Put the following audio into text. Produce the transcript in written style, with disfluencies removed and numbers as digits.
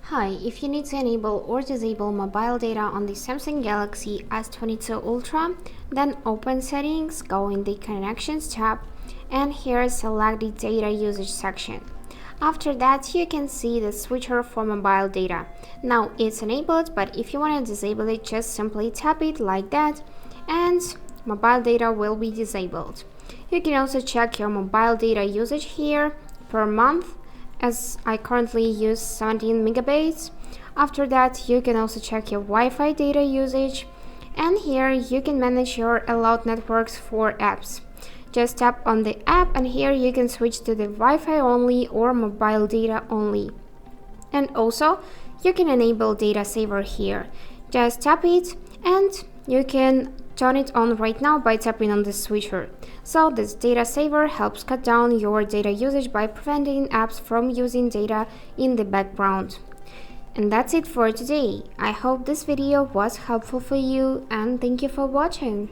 Hi, if you need to enable or disable mobile data on the Samsung Galaxy S22 Ultra, then open Settings, go in the Connections tab, and here select the Data Usage section. After that, you can see the switcher for mobile data. Now it's enabled, but if you want to disable it, just simply tap it like that, and mobile data will be disabled. You can also check your mobile data usage here per month, as I currently use 17 megabytes. After that, you can also check your Wi-Fi data usage, and here you can manage your allowed networks for apps. Just tap on the app, and here you can switch to the Wi-Fi only or mobile data only. And also, you can enable data saver here. Just tap it, and you can turn it on right now by tapping on the switcher. So this data saver helps cut down your data usage by preventing apps from using data in the background. And that's it for today. I hope this video was helpful for you, and thank you for watching.